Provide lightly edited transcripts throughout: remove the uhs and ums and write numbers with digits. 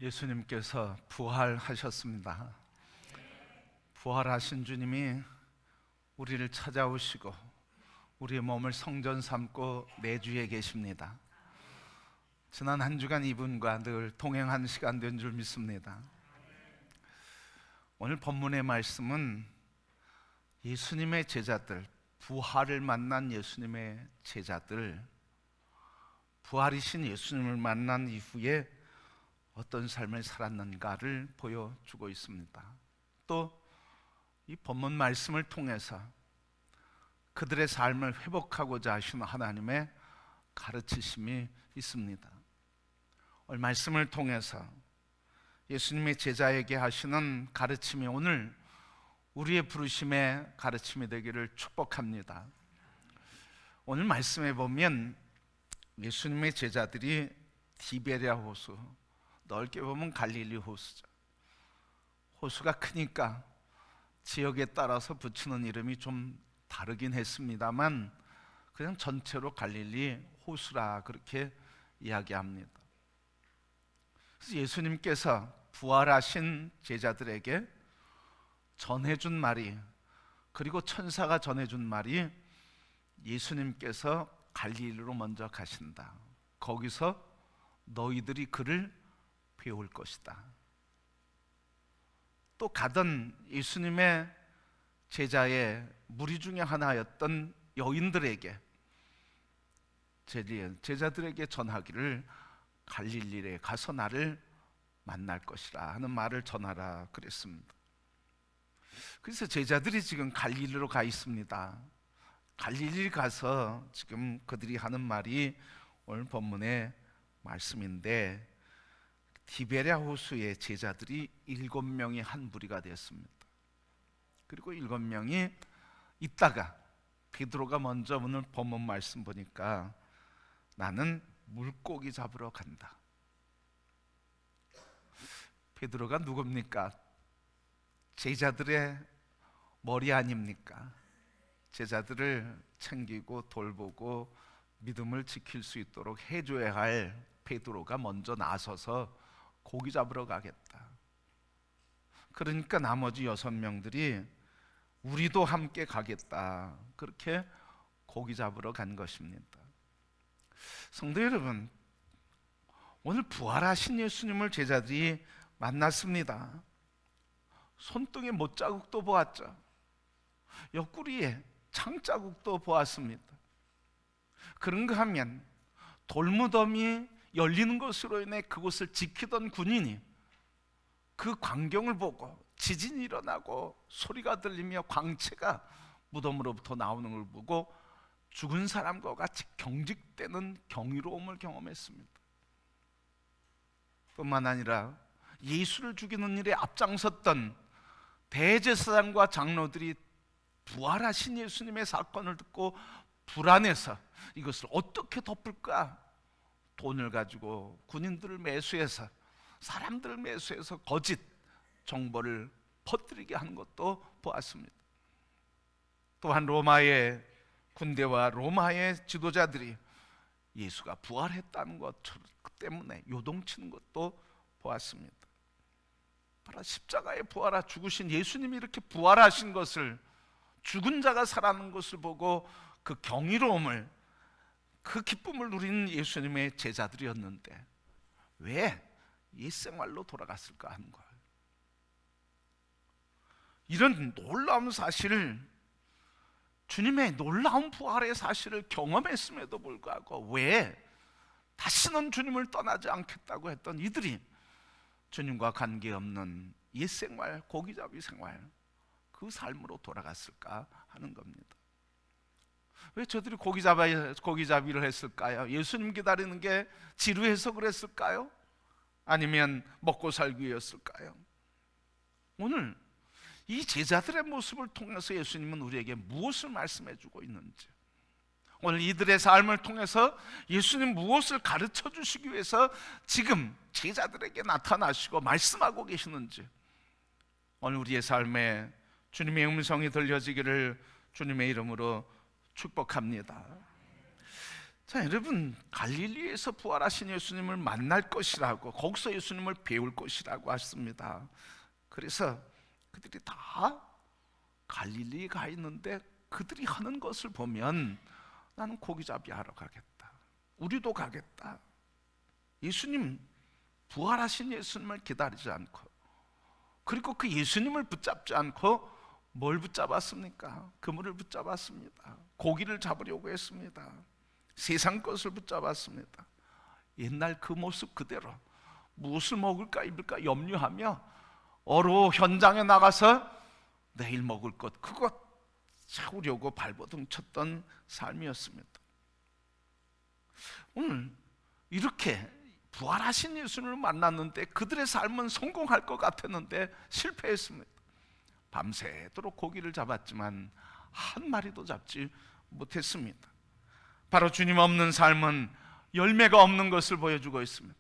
예수님께서 부활하셨습니다. 부활하신 주님이 우리를 찾아오시고 우리의 몸을 성전 삼고 내주에 계십니다. 지난 한 주간 이분과 늘 동행한 시간 된 줄 믿습니다. 오늘 본문의 말씀은 예수님의 제자들, 부활을 만난 예수님의 제자들, 부활이신 예수님을 만난 이후에 어떤 삶을 살았는가를 보여주고 있습니다. 또 이 본문 말씀을 통해서 그들의 삶을 회복하고자 하시는 하나님의 가르치심이 있습니다. 오늘 말씀을 통해서 예수님의 제자에게 하시는 가르침이 오늘 우리의 부르심의 가르침이 되기를 축복합니다. 오늘 말씀에 보면 예수님의 제자들이 디베랴 호수, 넓게 보면 갈릴리 호수죠. 호수가 크니까 지역에 따라서 붙이는 이름이 좀 다르긴 했습니다만 그냥 전체로 갈릴리 호수라 그렇게 이야기합니다. 그래서 예수님께서 부활하신 제자들에게 전해준 말이, 그리고 천사가 전해준 말이, 예수님께서 갈릴리로 먼저 가신다. 거기서 너희들이 그를 배울 것이다. 또 가던 예수님의 제자의 무리 중에 하나였던 여인들에게, 제자들에게 전하기를 갈릴리에 가서 나를 만날 것이라 하는 말을 전하라 그랬습니다. 그래서 제자들이 지금 갈릴리로 가 있습니다. 갈릴리 가서 지금 그들이 하는 말이 오늘 본문의 말씀인데, 디베랴 호수의 제자들이 7명이 한 무리가 되었습니다. 그리고 7명이 있다가 베드로가 먼저 오늘 본문 말씀 보니까 나는 물고기 잡으러 간다. 베드로가 누굽니까? 제자들의 머리 아닙니까? 제자들을 챙기고 돌보고 믿음을 지킬 수 있도록 해줘야 할 베드로가 먼저 나서서 고기 잡으러 가겠다. 그러니까 나머지 6명들이 우리도 함께 가겠다. 그렇게 고기 잡으러 간 것입니다. 성도 여러분, 오늘 부활하신 예수님을 제자들이 만났습니다. 손등에 못자국도 보았죠. 옆구리에 창자국도 보았습니다. 그런가 하면 돌무덤이 열리는 것으로 인해 그곳을 지키던 군인이 그 광경을 보고 지진이 일어나고 소리가 들리며 광채가 무덤으로부터 나오는 걸 보고 죽은 사람과 같이 경직되는 경이로움을 경험했습니다. 뿐만 아니라 예수를 죽이는 일에 앞장섰던 대제사장과 장로들이 부활하신 예수님의 사건을 듣고 불안해서 이것을 어떻게 덮을까? 돈을 가지고 군인들을 매수해서, 사람들을 매수해서 거짓 정보를 퍼뜨리게 하는 것도 보았습니다. 또한 로마의 군대와 로마의 지도자들이 예수가 부활했다는 것 때문에 요동치는 것도 보았습니다. 바로 십자가에 부활하 죽으신 예수님이 이렇게 부활하신 것을, 죽은 자가 살아나는 것을 보고 그 경이로움을, 그 기쁨을 누리는 예수님의 제자들이었는데 왜 옛생활로 돌아갔을까 하는 거예요. 이런 놀라운 사실을, 주님의 놀라운 부활의 사실을 경험했음에도 불구하고 왜 다시는 주님을 떠나지 않겠다고 했던 이들이 주님과 관계없는 옛생활, 고기잡이 생활, 그 삶으로 돌아갔을까 하는 겁니다. 왜 저들이 고기잡이를 했을까요? 예수님 기다리는 게 지루해서 그랬을까요? 아니면 먹고 살기 위해였을까요? 오늘 이 제자들의 모습을 통해서 예수님은 우리에게 무엇을 말씀해 주고 있는지, 오늘 이들의 삶을 통해서 예수님 무엇을 가르쳐 주시기 위해서 지금 제자들에게 나타나시고 말씀하고 계시는지, 오늘 우리의 삶에 주님의 음성이 들려지기를 주님의 이름으로 축복합니다. 자, 여러분, 갈릴리에서 부활하신 예수님을 만날 것이라고, 거기서 예수님을 배울 것이라고 했습니다. 그래서 그들이 다 갈릴리에 가 있는데 그들이 하는 것을 보면 나는 고기잡이 하러 가겠다, 우리도 가겠다. 예수님, 부활하신 예수님을 기다리지 않고, 그리고 그 예수님을 붙잡지 않고 뭘 붙잡았습니까? 그물을 붙잡았습니다. 고기를 잡으려고 했습니다. 세상 것을 붙잡았습니다. 옛날 그 모습 그대로 무엇을 먹을까 입을까 염려하며 어로 현장에 나가서 내일 먹을 것 그것 채우려고 발버둥 쳤던 삶이었습니다. 오늘 이렇게 부활하신 예수님을 만났는데 그들의 삶은 성공할 것 같았는데 실패했습니다. 밤새도록 고기를 잡았지만 한 마리도 잡지 못했습니다. 바로 주님 없는 삶은 열매가 없는 것을 보여주고 있습니다.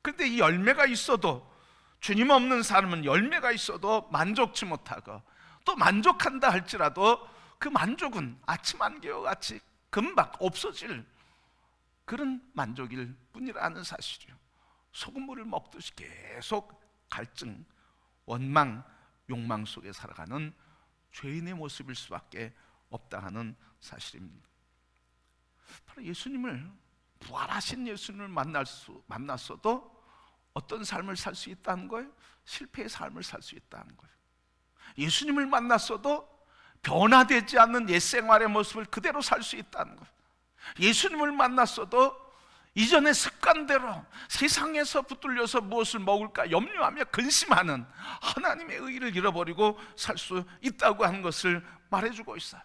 그런데 이 열매가 있어도, 주님 없는 삶은 열매가 있어도 만족치 못하고, 또 만족한다 할지라도 그 만족은 아침 안개와 같이 금방 없어질 그런 만족일 뿐이라는 사실이요. 소금물을 먹듯이 계속 갈증, 원망, 욕망 속에 살아가는 죄인의 모습일 수밖에 없다 하는 사실입니다. 바로 예수님을, 부활하신 예수님을 만났어도 어떤 삶을 살 수 있다는 거예요? 실패의 삶을 살 수 있다는 거예요. 예수님을 만났어도 변화되지 않는 옛 생활의 모습을 그대로 살 수 있다는 거예요. 예수님을 만났어도 이전의 습관대로 세상에서 붙들려서 무엇을 먹을까 염려하며 근심하는 하나님의 의의를 잃어버리고 살 수 있다고 하는 것을 말해주고 있어요.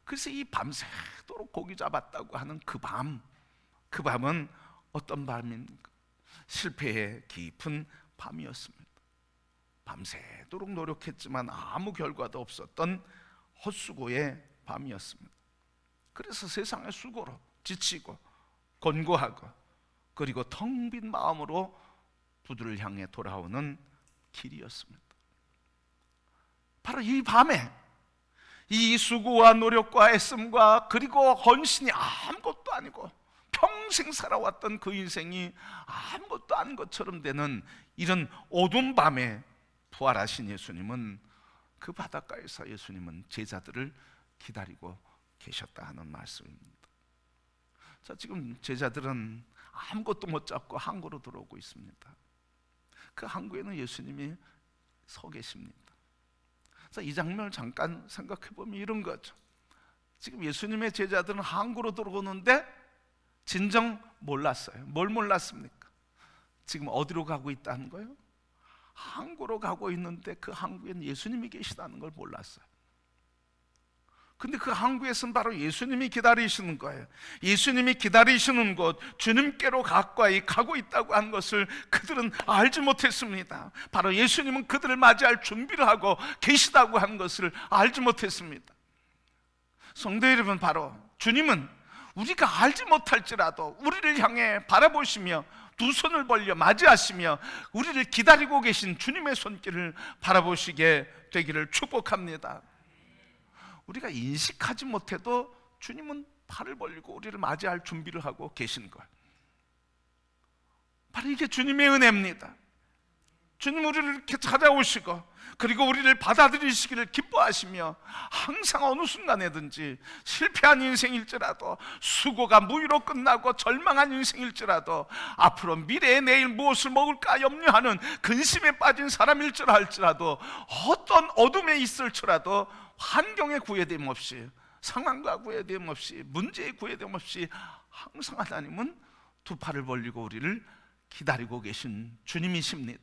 그래서 이 밤새도록 고기 잡았다고 하는 그 밤은 어떤 밤입니까? 실패의 깊은 밤이었습니다. 밤새도록 노력했지만 아무 결과도 없었던 헛수고의 밤이었습니다. 그래서 세상의 수고로 지치고 곤고하고, 그리고 텅 빈 마음으로 부두를 향해 돌아오는 길이었습니다. 바로 이 밤에 이 수고와 노력과 애씀과 그리고 헌신이 아무것도 아니고 평생 살아왔던 그 인생이 아무것도 아닌 것처럼 되는 이런 어두운 밤에 부활하신 예수님은, 그 바닷가에서 예수님은 제자들을 기다리고 계셨다 하는 말씀입니다. 자, 지금 제자들은 아무것도 못 잡고 항구로 들어오고 있습니다. 그 항구에는 예수님이 서 계십니다. 자, 이 장면을 잠깐 생각해 보면 이런 거죠. 지금 예수님의 제자들은 항구로 들어오는데 진정 몰랐어요. 뭘 몰랐습니까? 지금 어디로 가고 있다는 거예요? 항구로 가고 있는데 그 항구에는 예수님이 계시다는 걸 몰랐어요. 근데 그 항구에서는 바로 예수님이 기다리시는 거예요. 예수님이 기다리시는 곳, 주님께로 가까이 가고 있다고 하는 것을 그들은 알지 못했습니다. 바로 예수님은 그들을 맞이할 준비를 하고 계시다고 하는 것을 알지 못했습니다. 성도 여러분, 바로 주님은 우리가 알지 못할지라도 우리를 향해 바라보시며 두 손을 벌려 맞이하시며 우리를 기다리고 계신 주님의 손길을 바라보시게 되기를 축복합니다. 우리가 인식하지 못해도 주님은 팔을 벌리고 우리를 맞이할 준비를 하고 계신 거예요. 바로 이게 주님의 은혜입니다. 주님 우리를 이렇게 찾아오시고, 그리고 우리를 받아들이시기를 기뻐하시며, 항상 어느 순간에든지 실패한 인생일지라도, 수고가 무의로 끝나고 절망한 인생일지라도, 앞으로 미래의 내일 무엇을 먹을까 염려하는 근심에 빠진 사람일지라 할지라도, 어떤 어둠에 있을지라도 환경에 구애됨 없이, 상황과 구애됨 없이, 문제에 구애됨 없이 항상 하나님은 두 팔을 벌리고 우리를 기다리고 계신 주님이십니다.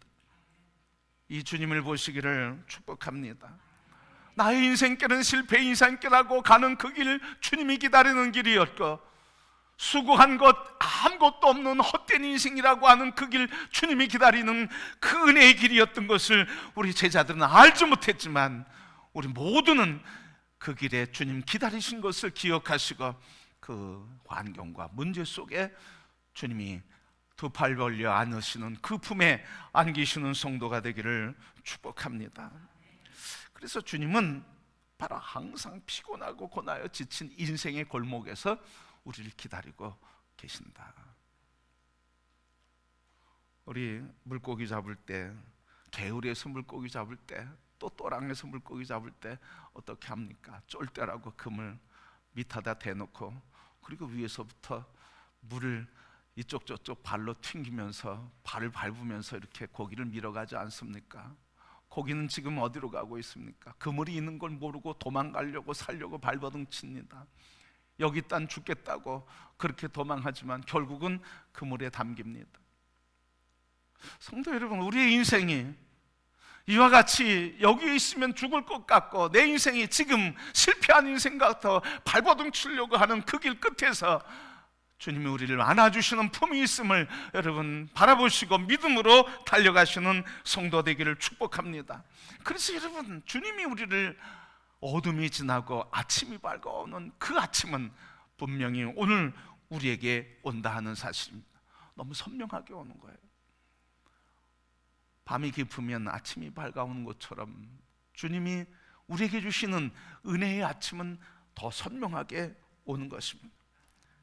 이 주님을 보시기를 축복합니다. 나의 인생길은 실패 인생길하고 가는 그 길, 주님이 기다리는 길이었고, 수고한 것 아무것도 없는 헛된 인생이라고 하는 그 길, 주님이 기다리는 그 은혜의 길이었던 것을 우리 제자들은 알지 못했지만, 우리 모두는 그 길에 주님 기다리신 것을 기억하시고, 그 환경과 문제 속에 주님이 두 팔 벌려 안으시는 그 품에 안기시는 성도가 되기를 축복합니다. 그래서 주님은 바로 항상 피곤하고 고나여 지친 인생의 골목에서 우리를 기다리고 계신다. 우리 물고기 잡을 때, 개울에서 물고기 잡을 때, 또 또랑에서 물고기 잡을 때 어떻게 합니까? 쫄대라고 금을 밑에다 대놓고, 그리고 위에서부터 물을 이쪽 저쪽 발로 튕기면서, 발을 밟으면서 이렇게 고기를 밀어가지 않습니까? 고기는 지금 어디로 가고 있습니까? 그물이 있는 걸 모르고 도망가려고 살려고 발버둥칩니다. 여기 있단 죽겠다고 그렇게 도망하지만 결국은 그물에 담깁니다. 성도 여러분, 우리의 인생이 이와 같이 여기 있으면 죽을 것 같고 내 인생이 지금 실패한 인생 같아 발버둥 치려고 하는 그 길 끝에서 주님이 우리를 안아주시는 품이 있음을 여러분 바라보시고 믿음으로 달려가시는 성도 되기를 축복합니다. 그래서 여러분, 주님이 우리를 어둠이 지나고 아침이 밝아오는 그 아침은 분명히 오늘 우리에게 온다 하는 사실입니다. 너무 선명하게 오는 거예요. 밤이 깊으면 아침이 밝아오는 것처럼 주님이 우리에게 주시는 은혜의 아침은 더 선명하게 오는 것입니다.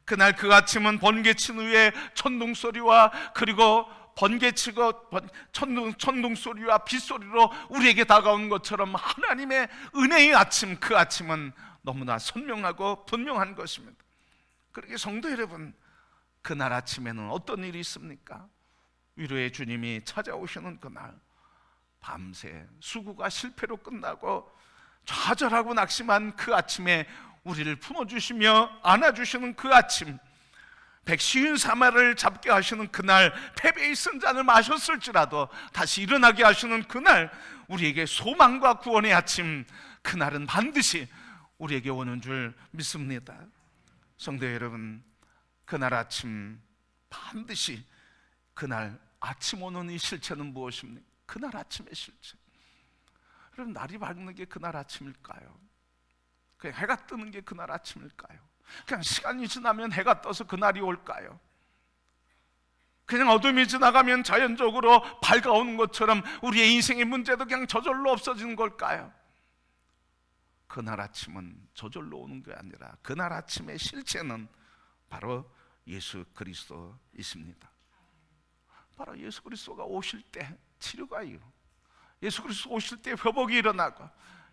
그날 그 아침은 번개친 후에 천둥소리와 그리고 번개치고 천둥소리와 빗소리로 우리에게 다가오는 것처럼 하나님의 은혜의 아침, 그 아침은 너무나 선명하고 분명한 것입니다. 그러게 성도 여러분, 그날 아침에는 어떤 일이 있습니까? 위로의 주님이 찾아오시는 그날, 밤새 수고가 실패로 끝나고 좌절하고 낙심한 그 아침에 우리를 품어주시며 안아주시는 그 아침, 150사마리를 잡게 하시는 그날, 패배의 쓴 잔을 마셨을지라도 다시 일어나게 하시는 그날, 우리에게 소망과 구원의 아침, 그날은 반드시 우리에게 오는 줄 믿습니다. 성도 여러분, 그날 아침 반드시, 그날 아침 오는 이 실체는 무엇입니까? 그날 아침의 실체. 여러분, 날이 밝는 게 그날 아침일까요? 그냥 해가 뜨는 게 그날 아침일까요? 그냥 시간이 지나면 해가 떠서 그날이 올까요? 그냥 어둠이 지나가면 자연적으로 밝아오는 것처럼 우리의 인생의 문제도 그냥 저절로 없어지는 걸까요? 그날 아침은 저절로 오는 게 아니라 그날 아침의 실체는 바로 예수 그리스도이십니다. 바로 예수 그리스도가 오실 때 치료가 이루, 예수 그리스도 오실 때 회복이 일어나고,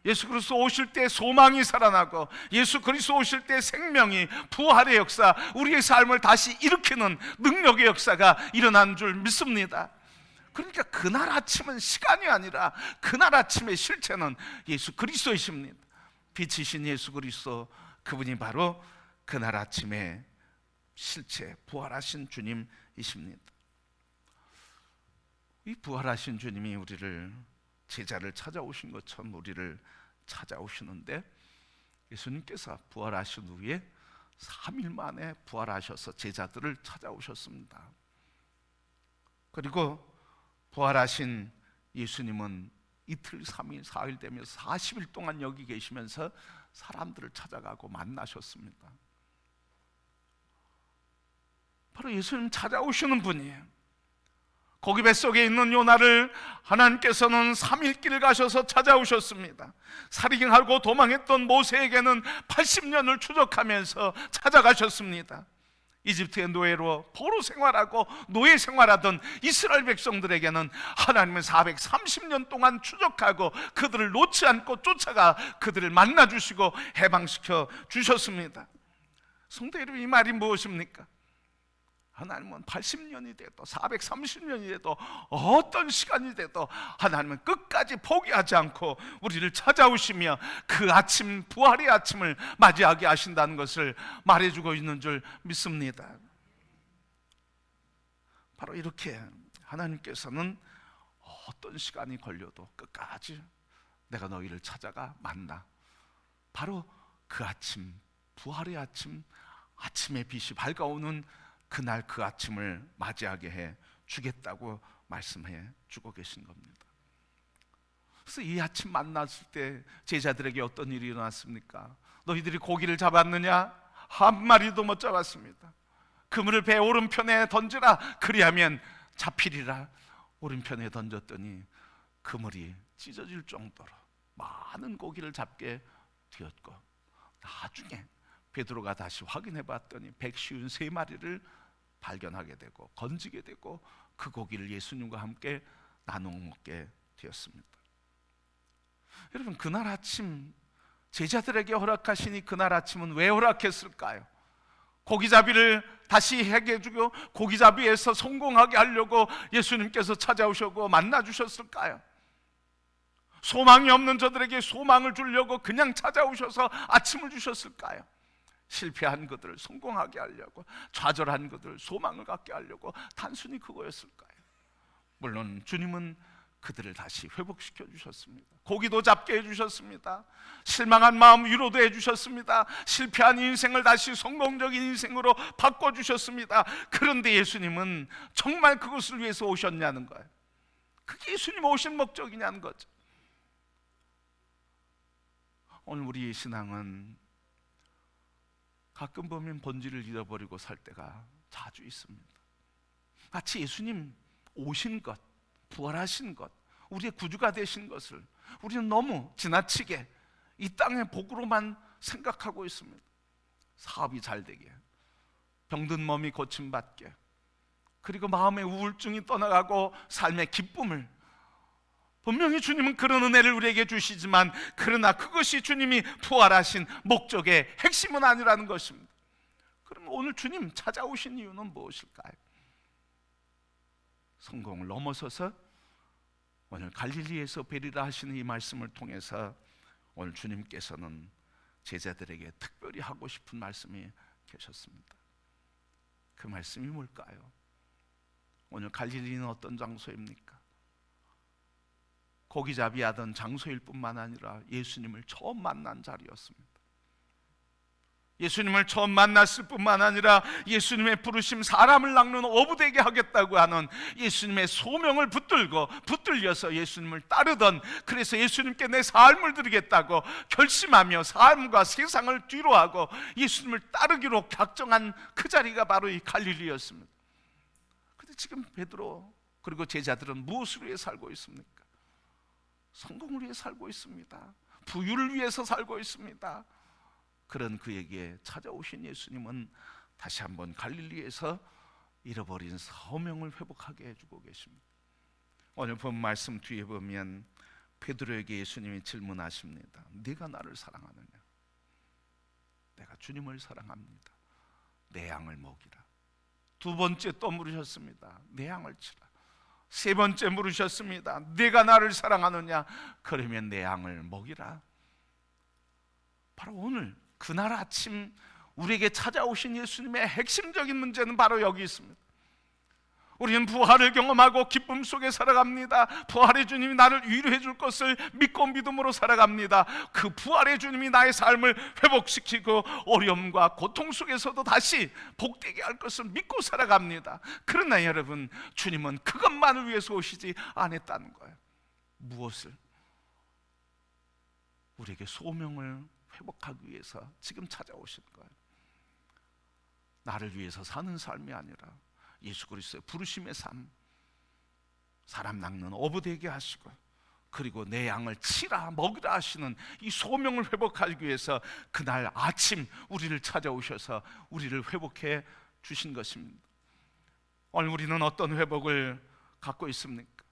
예수 그리스도 오실 때 소망이 살아나고, 예수 그리스도 오실 때 생명이, 부활의 역사, 우리의 삶을 다시 일으키는 능력의 역사가 일어난 줄 믿습니다. 그러니까 그날 아침은 시간이 아니라 그날 아침의 실체는 예수 그리스도이십니다. 빛이신 예수 그리스도, 그분이 바로 그날 아침의 실체, 부활하신 주님이십니다. 이 부활하신 주님이 우리를, 제자를 찾아오신 것처럼 우리를 찾아오시는데, 예수님께서 부활하신 후에 3일 만에 부활하셔서 제자들을 찾아오셨습니다. 그리고 부활하신 예수님은 이틀, 3일, 4일 되면서 40일 동안 여기 계시면서 사람들을 찾아가고 만나셨습니다. 바로 예수님 찾아오시는 분이에요. 고기 뱃속에 있는 요나를 하나님께서는 3일 길을 가셔서 찾아오셨습니다. 살인하고 도망했던 모세에게는 80년을 추적하면서 찾아가셨습니다. 이집트의 노예로 포로 생활하고 노예 생활하던 이스라엘 백성들에게는 하나님은 430년 동안 추적하고 그들을 놓지 않고 쫓아가 그들을 만나주시고 해방시켜 주셨습니다. 성도 여러분, 이 말이 무엇입니까? 하나님은 80년이 돼도 430년이 돼도 어떤 시간이 돼도 하나님은 끝까지 포기하지 않고 우리를 찾아오시며 그 아침, 부활의 아침을 맞이하게 하신다는 것을 말해주고 있는 줄 믿습니다. 바로 이렇게 하나님께서는 어떤 시간이 걸려도 끝까지 내가 너희를 찾아가 만나, 바로 그 아침, 부활의 아침, 아침의 빛이 밝아오는 그날 그 아침을 맞이하게 해 주겠다고 말씀해 주고 계신 겁니다. 그래서 이 아침 만났을 때 제자들에게 어떤 일이 일어났습니까? 너희들이 고기를 잡았느냐? 한 마리도 못 잡았습니다. 그물을 배 오른편에 던지라, 그리하면 잡히리라. 오른편에 던졌더니 그물이 찢어질 정도로 많은 고기를 잡게 되었고, 나중에 베드로가 다시 확인해 봤더니 153마리를 발견하게 되고 건지게 되고 그 고기를 예수님과 함께 나눠 먹게 되었습니다. 여러분, 그날 아침 제자들에게 허락하시니 그날 아침은 왜 허락했을까요? 고기잡이를 다시 하게 해주고 고기잡이에서 성공하게 하려고 예수님께서 찾아오셨고 만나 주셨을까요? 소망이 없는 저들에게 소망을 주려고 그냥 찾아오셔서 아침을 주셨을까요? 실패한 그들을 성공하게 하려고, 좌절한 그들을 소망을 갖게 하려고 단순히 그거였을까요? 물론 주님은 그들을 다시 회복시켜 주셨습니다. 고기도 잡게 해주셨습니다. 실망한 마음 위로도 해주셨습니다. 실패한 인생을 다시 성공적인 인생으로 바꿔주셨습니다. 그런데 예수님은 정말 그것을 위해서 오셨냐는 거예요. 그게 예수님 오신 목적이냐는 거죠. 오늘 우리의 신앙은 가끔 보면 본질을 잃어버리고 살 때가 자주 있습니다. 마치 예수님 오신 것, 부활하신 것, 우리의 구주가 되신 것을 우리는 너무 지나치게 이 땅의 복으로만 생각하고 있습니다. 사업이 잘 되게, 병든 몸이 고침받게, 그리고 마음의 우울증이 떠나가고 삶의 기쁨을, 분명히 주님은 그런 은혜를 우리에게 주시지만 그러나 그것이 주님이 부활하신 목적의 핵심은 아니라는 것입니다. 그럼 오늘 주님 찾아오신 이유는 무엇일까요? 성공을 넘어서서 오늘 갈릴리에서 뵈리라 하시는 이 말씀을 통해서 오늘 주님께서는 제자들에게 특별히 하고 싶은 말씀이 계셨습니다. 그 말씀이 뭘까요? 오늘 갈릴리는 어떤 장소입니까? 고기잡이 하던 장소일 뿐만 아니라 예수님을 처음 만난 자리였습니다. 예수님을 처음 만났을 뿐만 아니라 예수님의 부르심, 사람을 낚는 어부되게 하겠다고 하는 예수님의 소명을 붙들려서 예수님을 따르던, 그래서 예수님께 내 삶을 드리겠다고 결심하며 삶과 세상을 뒤로하고 예수님을 따르기로 작정한 그 자리가 바로 이 갈릴리였습니다. 그런데 지금 베드로 그리고 제자들은 무엇을 위해 살고 있습니까? 성공을 위해 살고 있습니다. 부유를 위해서 살고 있습니다. 그런 그에게 찾아오신 예수님은 다시 한번 갈릴리에서 잃어버린 소명을 회복하게 해주고 계십니다. 오늘 본 말씀 뒤에 보면 베드로에게 예수님이 질문하십니다. 네가 나를 사랑하느냐? 내가 주님을 사랑합니다. 내 양을 먹이라. 두 번째 또 물으셨습니다. 내 양을 치라. 세 번째 물으셨습니다. 네가 나를 사랑하느냐? 그러면 내 양을 먹이라. 바로 오늘 그날 아침 우리에게 찾아오신 예수님의 핵심적인 문제는 바로 여기 있습니다. 우리는 부활을 경험하고 기쁨 속에 살아갑니다. 부활의 주님이 나를 위로해 줄 것을 믿고 믿음으로 살아갑니다. 그 부활의 주님이 나의 삶을 회복시키고 어려움과 고통 속에서도 다시 복되게 할 것을 믿고 살아갑니다. 그러나 여러분, 주님은 그것만을 위해서 오시지 않았다는 거예요. 무엇을? 우리에게 소명을 회복하기 위해서 지금 찾아오신 거예요. 나를 위해서 사는 삶이 아니라 예수 그리스도의 부르심의 삶, 사람 낚는 어부되게 하시고 그리고 내 양을 치라 먹이라 하시는 이 소명을 회복하기 위해서 그날 아침 우리를 찾아오셔서 우리를 회복해 주신 것입니다. 오늘 우리는 어떤 회복을 갖고 있습니까?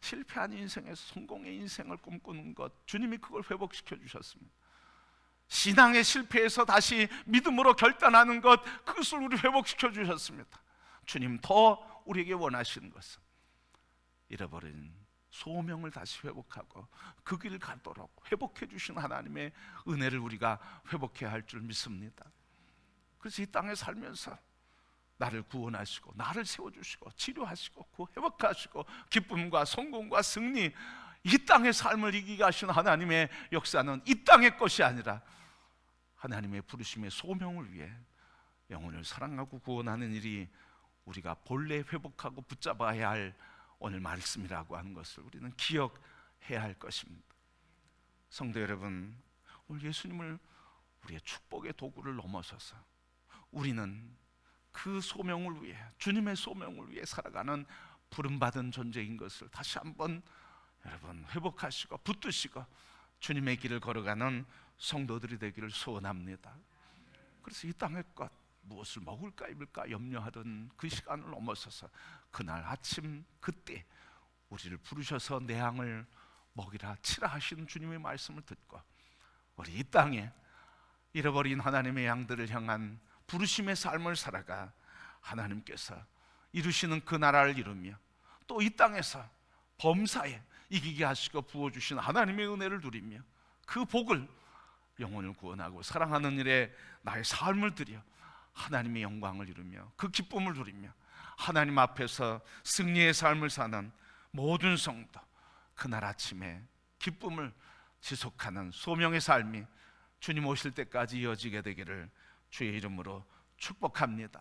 실패한 인생에서 성공의 인생을 꿈꾸는 것, 주님이 그걸 회복시켜 주셨습니다. 신앙의 실패에서 다시 믿음으로 결단하는 것, 그것을 우리 회복시켜 주셨습니다. 주님 더 우리에게 원하시는 것은 잃어버린 소명을 다시 회복하고 그 길을 가도록 회복해 주신 하나님의 은혜를 우리가 회복해야 할 줄 믿습니다. 그래서 이 땅에 살면서 나를 구원하시고 나를 세워주시고 치료하시고 회복하시고 기쁨과 성공과 승리, 이 땅의 삶을 이기게 하신 하나님의 역사는 이 땅의 것이 아니라 하나님의 부르심의 소명을 위해 영혼을 사랑하고 구원하는 일이 우리가 본래 회복하고 붙잡아야 할 오늘 말씀이라고 하는 것을 우리는 기억해야 할 것입니다. 성도 여러분, 오늘 예수님을 우리의 축복의 도구를 넘어서서 우리는 그 소명을 위해, 주님의 소명을 위해 살아가는 부름받은 존재인 것을 다시 한번 여러분 회복하시고 붙드시고 주님의 길을 걸어가는 성도들이 되기를 소원합니다. 그래서 이 땅의 것 무엇을 먹을까 입을까 염려하던 그 시간을 넘어서서 그날 아침 그때 우리를 부르셔서 내 양을 먹이라 치라 하시는 주님의 말씀을 듣고 우리 이 땅에 잃어버린 하나님의 양들을 향한 부르심의 삶을 살아가 하나님께서 이루시는 그 나라를 이루며 또 이 땅에서 범사에 이기게 하시고 부어주신 하나님의 은혜를 누리며 그 복을 영혼을 구원하고 사랑하는 일에 나의 삶을 들여 하나님의 영광을 이루며 그 기쁨을 누리며 하나님 앞에서 승리의 삶을 사는 모든 성도 그날 아침에 기쁨을 지속하는 소명의 삶이 주님 오실 때까지 이어지게 되기를 주의 이름으로 축복합니다.